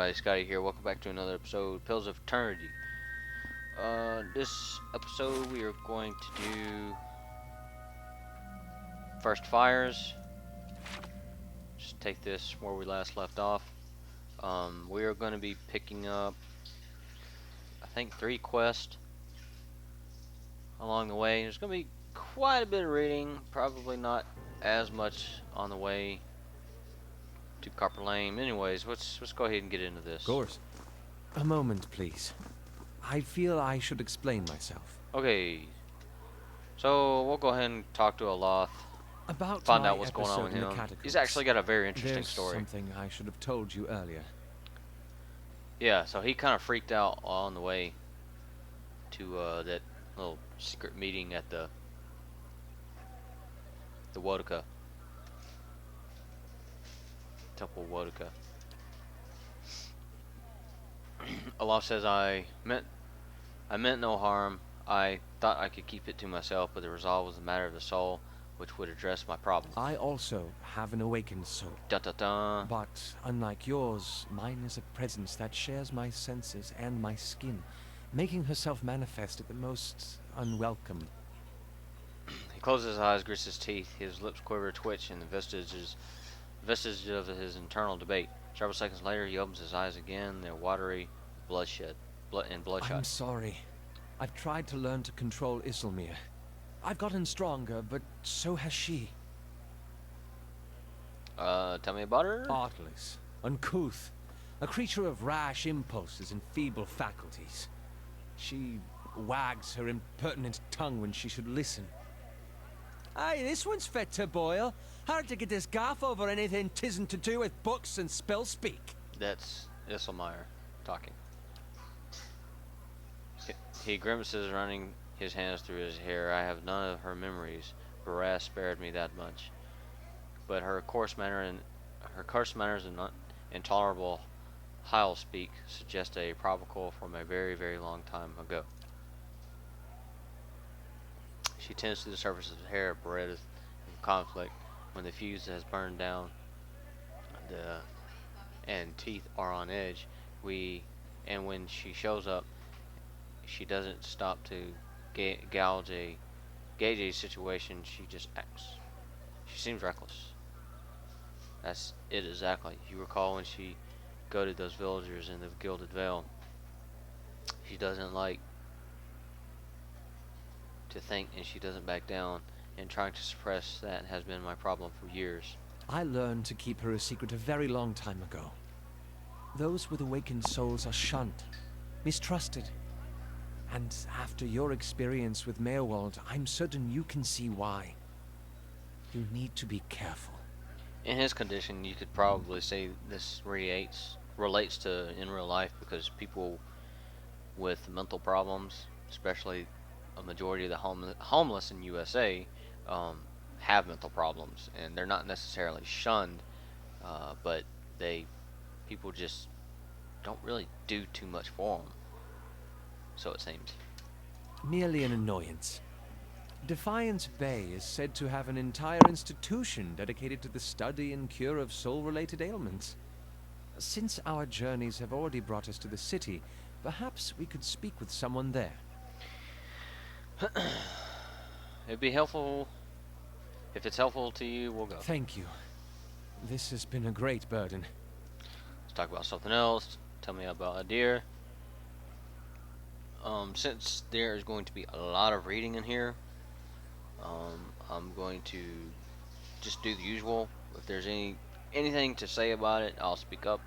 everybody, Scotty here. Welcome back to another episode of Pills of Eternity. This episode we are going to do First Fires. Just take this where we last left off. We are going to be picking up, I think, 3 quests along the way. There's going to be quite a bit of reading, probably not as much on the way to Copper Lane. Anyways, let's go ahead and get into this. Of course. A moment, please. I feel I should explain myself. Okay, so we'll go ahead and talk to Aloth. About Find my out what's going on with episode in him. the catacombs. He's actually got a very interesting There's story. something I should have told you earlier. Yeah, so he kind of freaked out on the way to that little secret meeting at the Wotica. Temple Wotica. Aloth says, I meant no harm. I thought I could keep it to myself, but the resolve was a matter of the soul, which would address my problem. I also have an awakened soul. Dun dun dun. But unlike yours, mine is a presence that shares my senses and my skin, making herself manifest at the most unwelcome. He closes his eyes, grits his teeth, his lips quiver, twitch, and the vestige of his internal debate. Several seconds later, he opens his eyes again. They're watery, bloodshot. I'm sorry. I've tried to learn to control Isilmir. I've gotten stronger, but so has she. Tell me about her. Artless, uncouth, a creature of rash impulses and feeble faculties. She wags her impertinent tongue when she should listen. Aye, this one's fit to boil. Hard to get this gaff over anything tisn't to do with books and spell speak. That's Isilmir talking. He grimaces, running his hands through his hair. I have none of her memories. Baras spared me that much. But her coarse manners and intolerable Heil speak suggest a provocal from a very, very long time ago. She tends to the surface of the hair, bred of conflict. When the fuse has burned down, and teeth are on edge, and when she shows up, she doesn't stop to gauge a situation. She just acts. She seems reckless. That's it exactly. You recall when she goaded those villagers in the Gilded Vale. She doesn't like to think, and she doesn't back down. And trying to suppress that has been my problem for years. I learned to keep her a secret a very long time ago. Those with awakened souls are shunned, mistrusted. And after your experience with Meerwald, I'm certain you can see why. You need to be careful. In his condition, you could probably say this relates to in real life, because people with mental problems, especially a majority of the homeless in USA, have mental problems, and they're not necessarily shunned, but people just don't really do too much for them. So it seems. Merely an annoyance. Defiance Bay is said to have an entire institution dedicated to the study and cure of soul-related ailments. Since our journeys have already brought us to the city, perhaps we could speak with someone there. It'd be helpful. If it's helpful to you, we'll go. Thank you. This has been a great burden. Let's talk about something else. Tell me about a deer. Since there is going to be a lot of reading in here, I'm going to just do the usual. If there's anything to say about it, I'll speak up.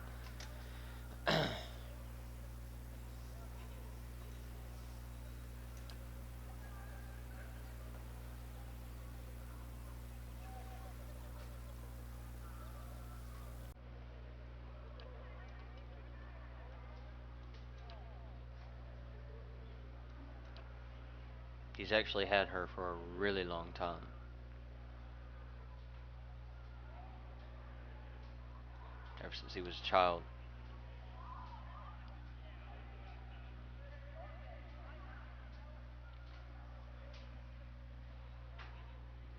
He's actually had her for a really long time. Ever since he was a child.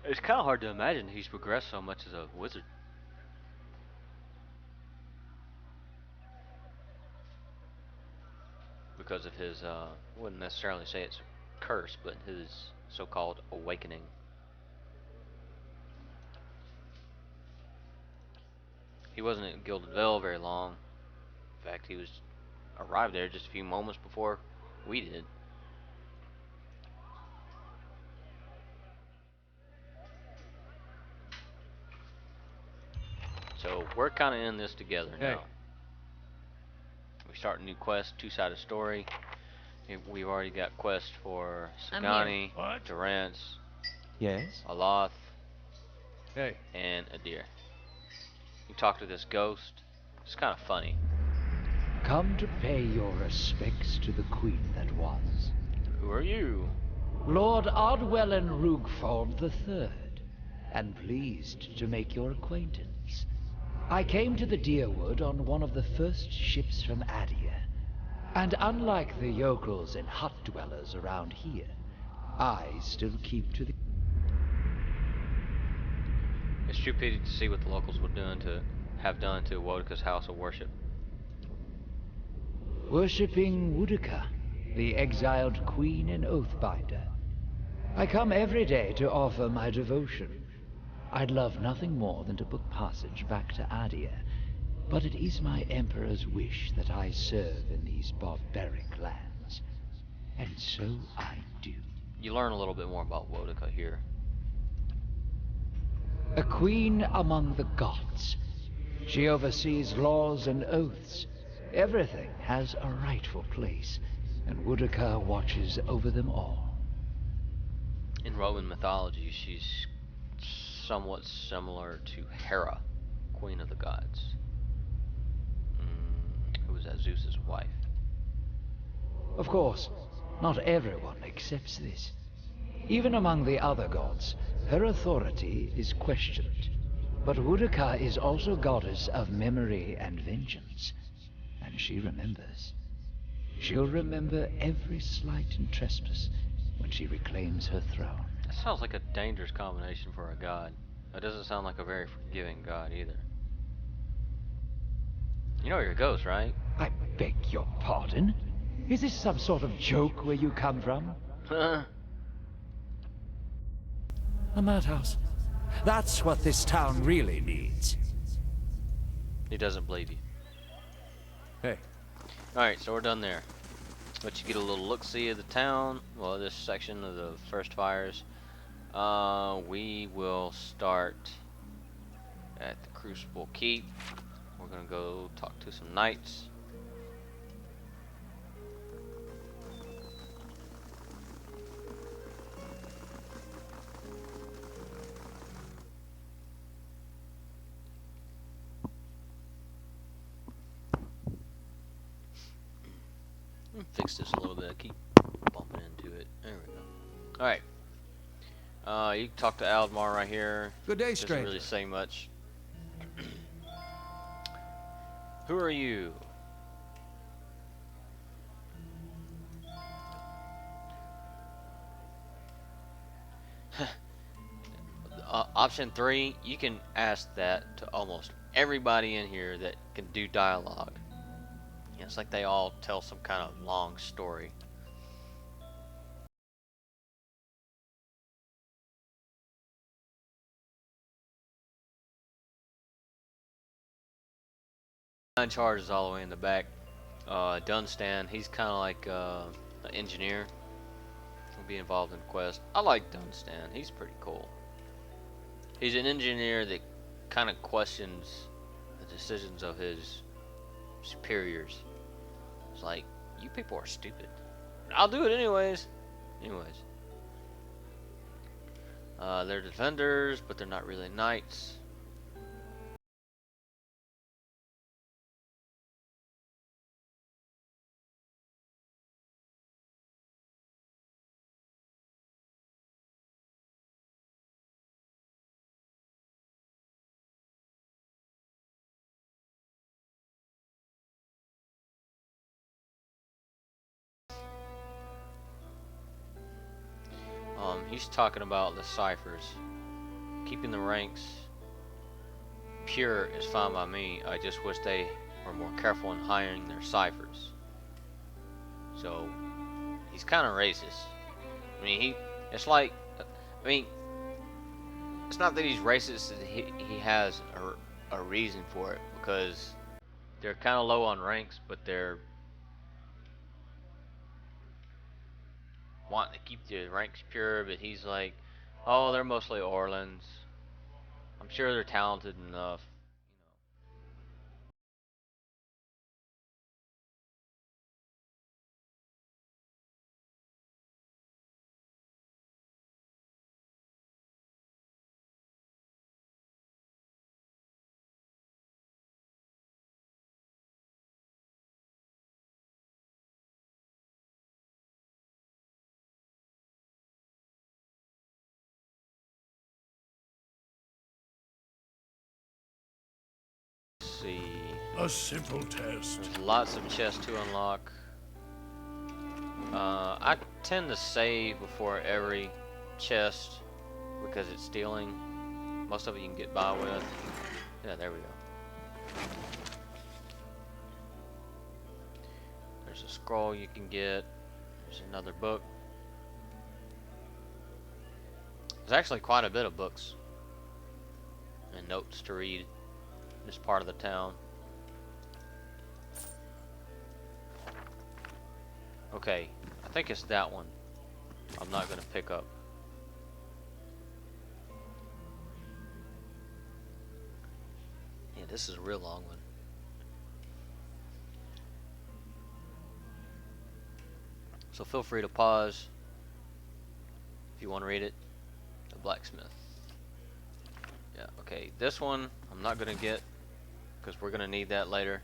It's kind of hard to imagine he's progressed so much as a wizard. because of his, I wouldn't necessarily say it's a curse, but his so-called awakening. He wasn't at Gilded Vale very long. In fact, he was arrived there just a few moments before we did. So we're kind of in this together now. We start a new quest, two-sided story. We've already got quests for Sagani, Durance, Yes? Aloth, and Adir. You talk to this ghost. It's kind of funny. Come to pay your respects to the queen that was. Who are you? Lord Ardwellen Rugfold III, and pleased to make your acquaintance. I came to the Deerwood on one of the first ships from Adia, and unlike the yokels and hut dwellers around here, I still keep to the... It's too pity to see what the locals have done to Wodika's house of worship. Worshipping Wodika, the exiled queen and oathbinder. I come every day to offer my devotion. I'd love nothing more than to book passage back to Adia, but it is my emperor's wish that I serve in these barbaric lands. And so I do. You learn a little bit more about Wodika here. A queen among the gods. She oversees laws and oaths. Everything has a rightful place, and Wodika watches over them all. In Roman mythology, she's somewhat similar to Hera, queen of the gods. Who was that? Zeus's wife. Of course, not everyone accepts this. Even among the other gods, her authority is questioned. But Wodika is also goddess of memory and vengeance, and she remembers. She'll remember every slight and trespass when she reclaims her throne. That sounds like a dangerous combination for a god. That doesn't sound like a very forgiving god either. You know you're a ghost, right? I beg your pardon? Is this some sort of joke where you come from? A madhouse. That's what this town really needs. He doesn't believe you. Hey. Alright, so we're done there. Let you get a little look-see of the town. Well, this section of the first fires. We will start at the Crucible Keep. We're gonna go talk to some knights. Fix this a little bit. I keep bumping into it. There we go. Alright. You can talk to Aldmar right here. Good day, Doesn't stranger. really say much. Who are you? Option 3, you can ask that to almost everybody in here that can do dialogue. It's like they all tell some kind of long story. In charge is all the way in the back. Dunstan, he's kind of like an engineer. He'll be involved in the quest. I like Dunstan. He's pretty cool. He's an engineer that kind of questions the decisions of his superiors. It's like, you people are stupid. I'll do it anyways. They're defenders, but they're not really knights. He's talking about the ciphers. Keeping the ranks pure is fine by me. I just wish they were more careful in hiring their ciphers. So he's kind of racist. I mean, it's like, I mean, it's not that he's racist. He has a reason for it because they're kind of low on ranks, but they're wanting to keep the ranks pure. But he's like, oh, they're mostly Orlans. I'm sure they're talented enough. Let's see. A simple test. There's lots of chests to unlock. I tend to save before every chest because it's stealing. Most of it you can get by with. Yeah, there we go. There's a scroll you can get. There's another book. There's actually quite a bit of books and notes to read in this part of the town. Okay, I think it's that one I'm not gonna pick up. Yeah, this is a real long one. So feel free to pause if you want to read it. The blacksmith. Yeah, okay. This one I'm not gonna get because we're gonna need that later.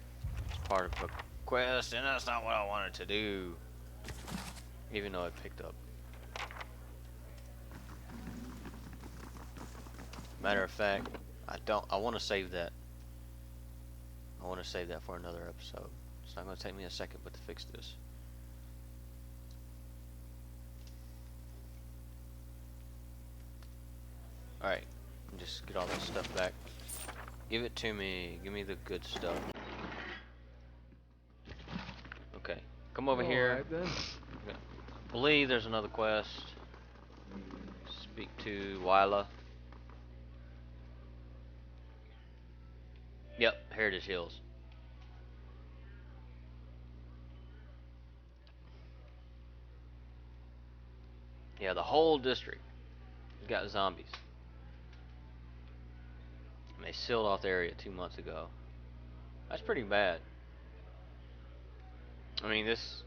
It's part of the quest, and that's not what I wanted to do. Even though I picked up. Matter of fact, I want to save that. I want to save that for another episode. It's not going to take me a second but to fix this. Alright, just get all this stuff back. Give it to me. Give me the good stuff. Okay, come over here. Then. I believe there's another quest. Speak to Wyla. Yep, Heritage Hills. Yeah, the whole district has got zombies. And they sealed off the area 2 months ago. That's pretty bad. I mean, this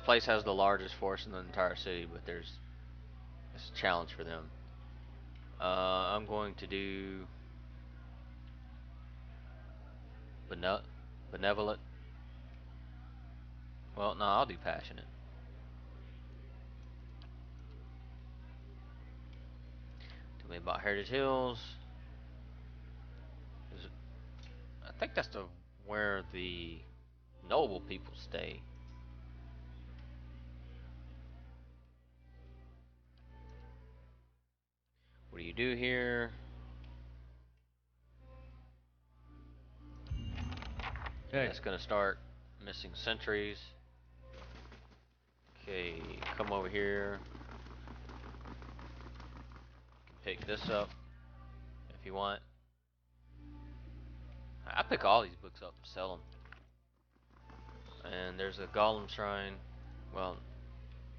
place has the largest force in the entire city, but it's a challenge for them. I'm going to do benevolent. Well, no, I'll do passionate. Tell me about Heritage Hills. I think that's where the noble people stay. What do you do here? Hey. That's gonna start missing sentries. Okay, come over here. Pick this up if you want. I pick all these books up and sell them. And there's a golem shrine. Well,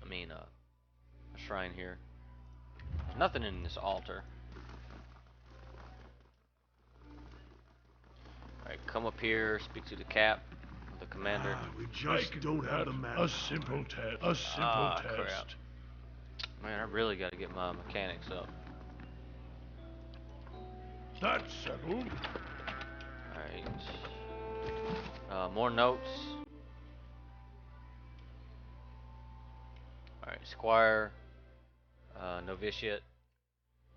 I mean a shrine here. There's nothing in this altar. Alright, come up here, speak to the cap, the commander. We just don't have the map. A simple test. A simple test. Crap. Man, I really gotta get my mechanics up. That's settled. Alright. More notes. Alright, Squire, Novitiate,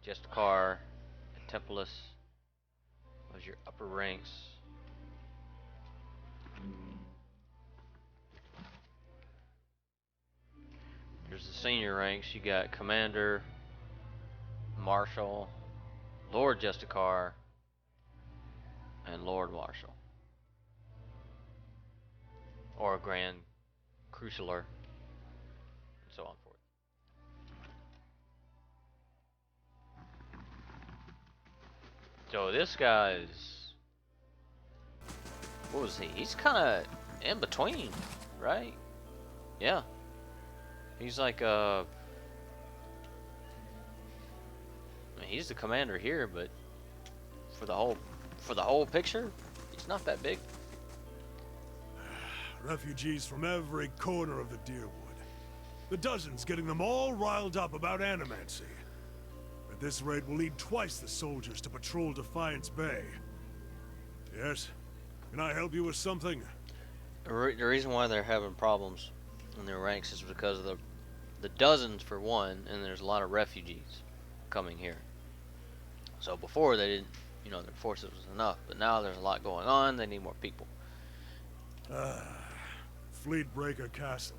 Justicar, and Templus. Those are your upper ranks. There's the senior ranks. You got Commander, Marshal, Lord Justicar, and Lord Marshal. Or Grand Crucible, and so on forth. So this guy's, what was he? He's kind of in between, right? Yeah. He's like I mean, he's the commander here, but for the whole picture, he's not that big. Refugees from every corner of the Deerwood. The dozens getting them all riled up about animancy. At this rate, we'll need twice the soldiers to patrol Defiance Bay. Yes? Can I help you with something? The reason why they're having problems in their ranks is because of the dozens for one, and there's a lot of refugees coming here. So before they didn't, you know, their forces was enough, but now there's a lot going on. They need more people. Fleetbreaker Castle.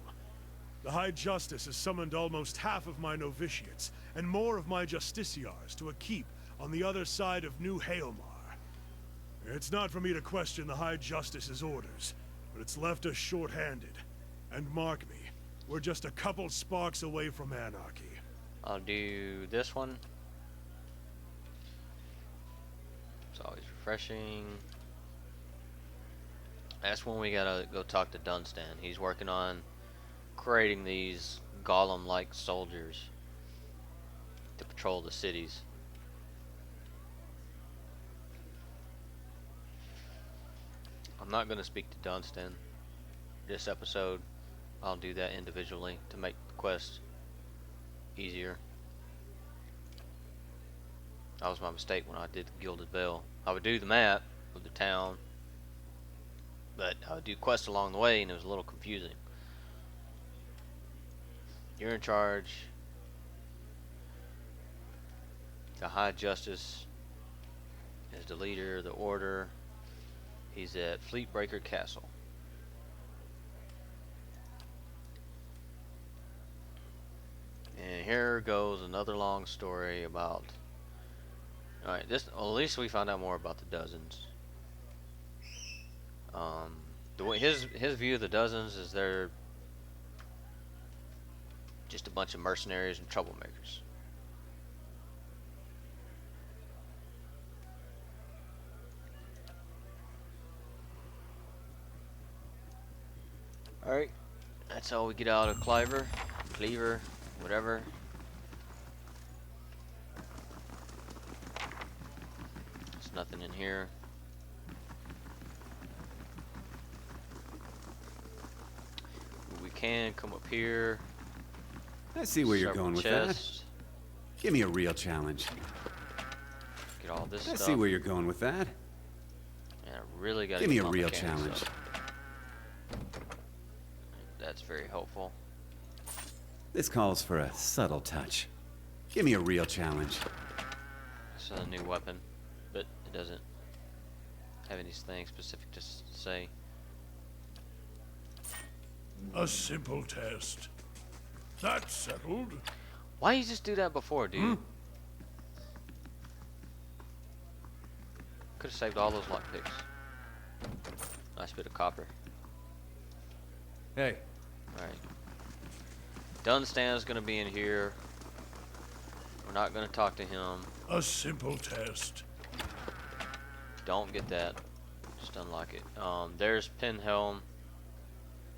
The High Justice has summoned almost half of my novitiates and more of my justiciars to a keep on the other side of New Hailmar. It's not for me to question the High Justice's orders, but it's left us short-handed. And mark me, we're just a couple sparks away from anarchy. I'll do this one. It's always refreshing. That's when we gotta go talk to Dunstan. He's working on creating these golem-like soldiers to patrol the cities. I'm not gonna speak to Dunstan this episode. I'll do that individually to make the quest easier. That was my mistake when I did the Gilded Bell. I would do the map of the town, but I would do quests along the way, and it was a little confusing. You're in charge. The High Justice is the leader of the Order. He's at Fleetbreaker Castle. And here goes another long story about. Alright, well, at least we found out more about the dozens. The way his view of the dozens is they're just a bunch of mercenaries and troublemakers. Alright, that's all we get out of Clyver, whatever. There's nothing in here. We can come up here. I see where you're going with that. Chests. Give me a real challenge. Get all this I stuff. see where you're going with that. And I really gotta Give me get a my real mechanics challenge. up. That's very helpful. This calls for a subtle touch. Give me a real challenge. It's a new weapon, but it doesn't have anything specific to say. A simple test. That's settled. Why you just do that before, dude? Could have saved all those lockpicks. Nice bit of copper. Hey, Alright. Dunstan's gonna be in here. We're not gonna talk to him. A simple test. Don't get that. Just unlock it. There's Pinhelm.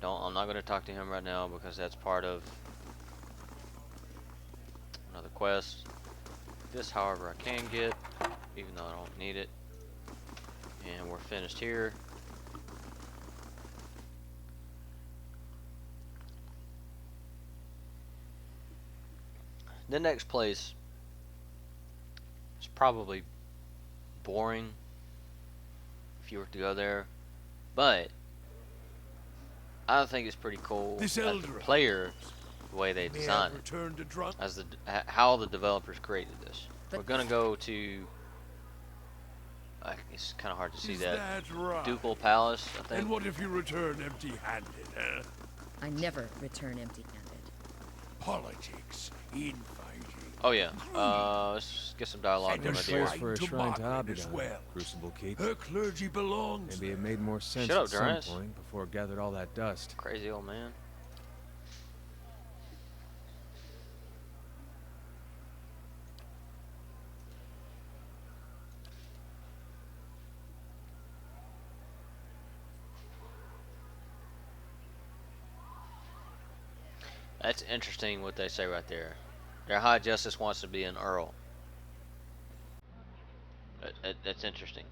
I'm not gonna talk to him right now because that's part of another quest. This, however, I can get, even though I don't need it. And we're finished here. The next place is probably boring if you were to go there, but I think it's pretty cool This as a elder player, the way they may design have it, returned to drunk. as how the developers created this. But We're gonna go to. It's kind of hard to see Is that. that right? Ducal Palace, I think. And what if you return empty-handed, huh? I never return empty-handed. Politics, infighting. Oh yeah. Let's get some dialogue And going, a my good dear. place for a to shrine to Margaret as Abaddon. well. Crucible Keep. Her clergy belongs Maybe it there. made more sense Shut up, at some Darius. point before it gathered all that dust. Crazy old man. That's interesting what they say right there. Their High Justice wants to be an Earl. That's interesting.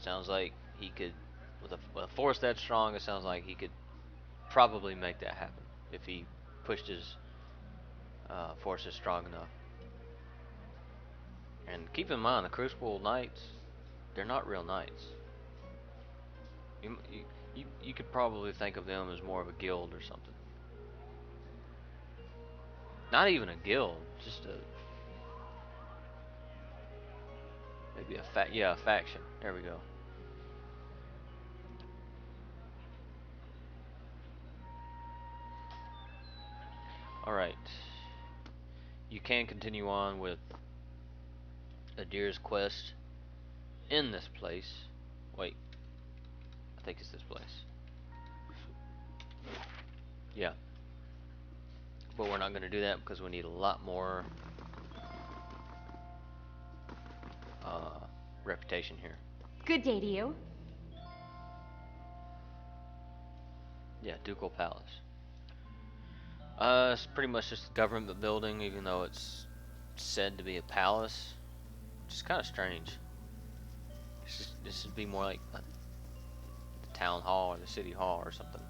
Sounds like he could, with a force that strong, it sounds like he could probably make that happen if he pushed his forces strong enough. And keep in mind, the Crucible Knights, they're not real knights. You could probably think of them as more of a guild or something. Not even a guild, just maybe a faction. There we go. All right. You can continue on with Adir's quest in this place. Wait, I think it's this place. Yeah, but we're not going to do that because we need a lot more reputation here. Good day to you. Yeah, Ducal Palace. It's pretty much just a government building, even though it's said to be a palace, which is kind of strange. This should be more like the town hall or the city hall or something.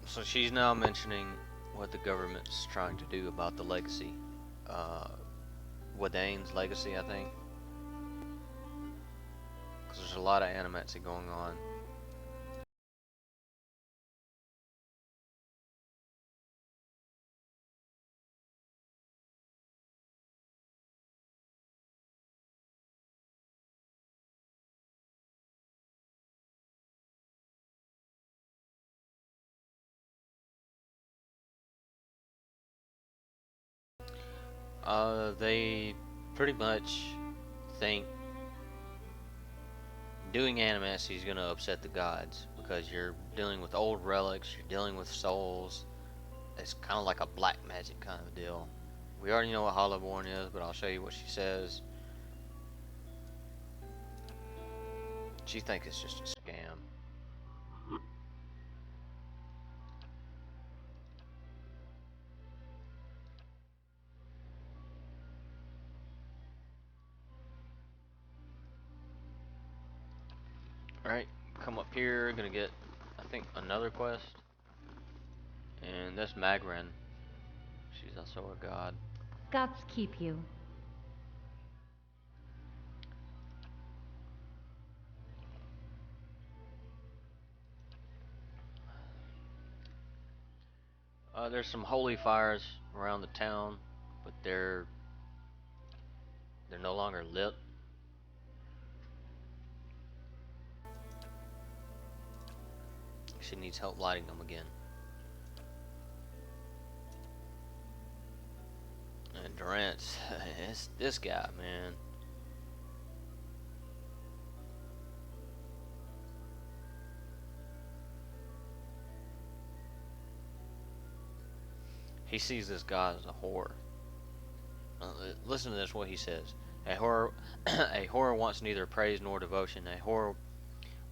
So she's now mentioning what the government's trying to do about the legacy. Uh, Wadane's legacy, I think. Because there's a lot of animacy going on. They pretty much think doing animacy is going to upset the gods because you're dealing with old relics, you're dealing with souls. It's kind of like a black magic kind of deal. We already know what Hollowborn is, but I'll show you what she says. She thinks it's just a scam. Alright, come up here, gonna get, I think, another quest. And that's Magran. She's also a god. Gods keep you. There's some holy fires around the town, but they're no longer lit. She needs help lighting them again. And Durant's, it's this guy, man. He sees this guy as a whore. Listen to this, what he says. A whore wants neither praise nor devotion. A whore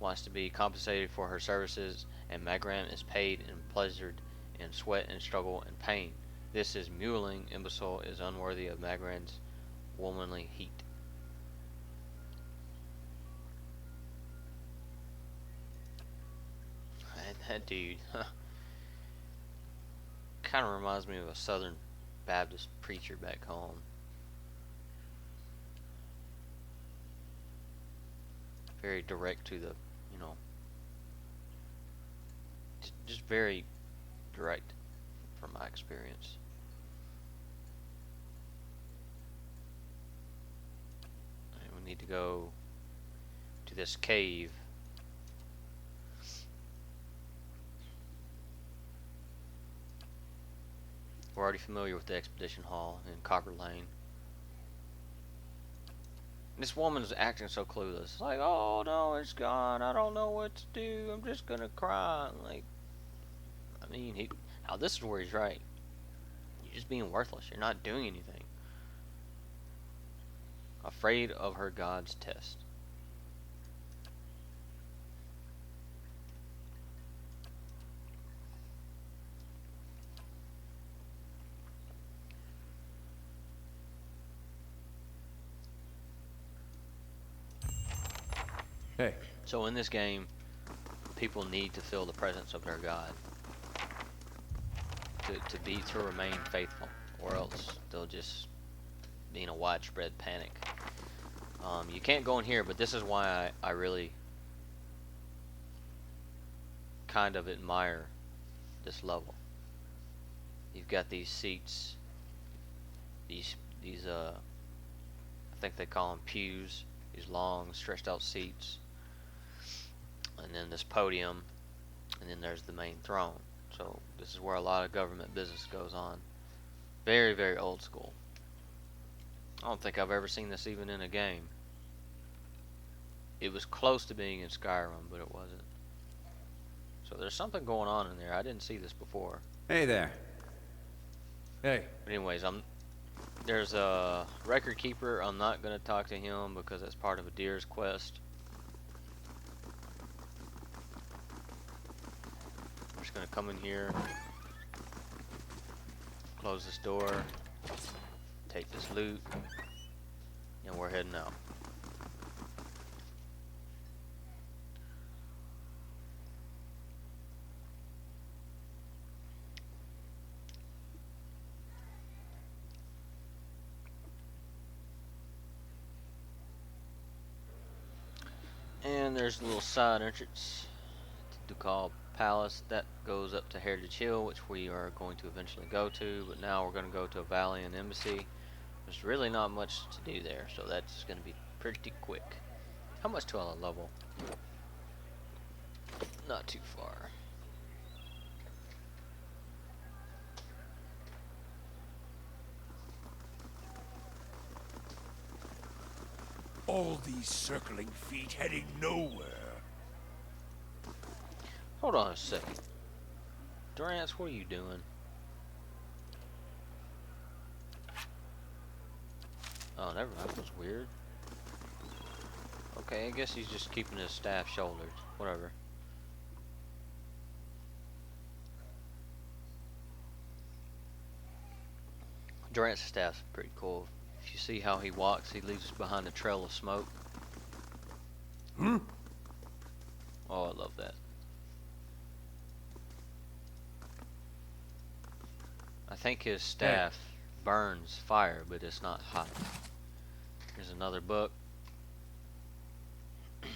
wants to be compensated for her services, and Magran is paid and pleasured in sweat and struggle and pain. This is muling. Imbecile is unworthy of Magran's womanly heat. That dude, kind of reminds me of a Southern Baptist preacher back home. Very direct to the, you know, just very direct from my experience. We need to go to this cave. We're already familiar with the expedition hall in Cocker Lane. This woman's acting so clueless. Like, oh no, it's gone. I don't know what to do. I'm just gonna cry. Like, I mean, now this is where he's right. You're just being worthless. You're not doing anything. Afraid of her God's test. Hey. So in this game, people need to feel the presence of their God to remain faithful, or else they'll just be in a widespread panic. You can't go in here, but this is why I really kind of admire this level. You've got these seats, these I think they call them pews, these long stretched out seats, and then this podium, and then there's the main throne. So this is where a lot of government business goes on. Very, very old school. I don't think I've ever seen this even in a game. It was close to being in Skyrim, but it wasn't. So there's something going on in there. I didn't see this before. Hey there. Hey. But anyways, there's a record keeper. I'm not gonna talk to him because that's part of a deer's quest. I'm just gonna come in here, close this door, take this loot, and we're heading out. And there's a little side entrance to Ducal Palace that goes up to Heritage Hill, which we are going to eventually go to, but now we're going to go to a Valiant Embassy. There's really not much to do there, so that's going to be pretty quick. How much to a level? Not too far. All these circling feet heading nowhere. Hold on a second. Durance, what are you doing? Oh, never mind. That was weird. Okay, I guess he's just keeping his staff shouldered. Whatever. Durance's staff's pretty cool. If you see how he walks, he leaves behind a trail of smoke. Hmm? Oh, I love that. I think his staff burns fire, but it's not hot. Here's another book. You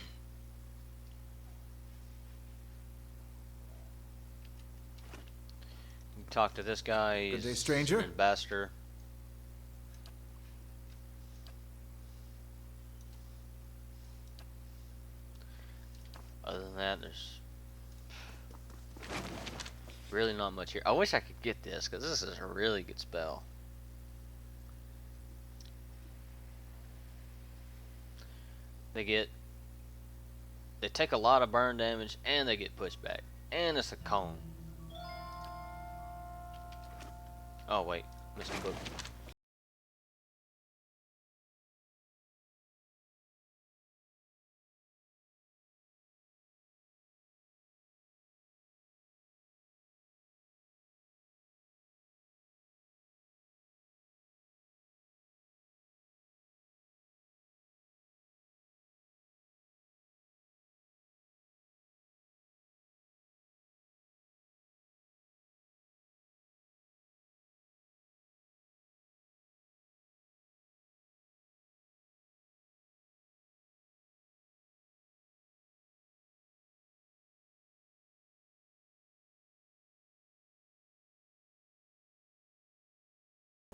talk to this guy. Good day, He's stranger. an ambassador. Other than that, there's really not much here. I wish I could get this, because this is a really good spell. They take a lot of burn damage, and they get pushed back. And it's a cone. Oh wait, missed a book.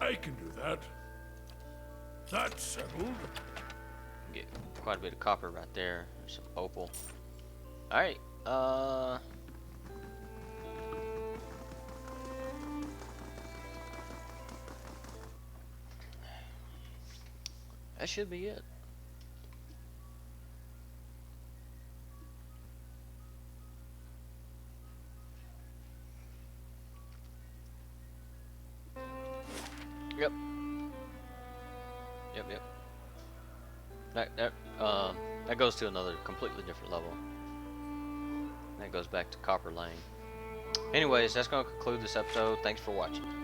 I can do that. That's settled. Get quite a bit of copper right there. There's some opal. Alright, that should be it. Yep. Yep. That goes to another completely different level. That goes back to Copper Lane. Anyways, that's going to conclude this episode. Thanks for watching.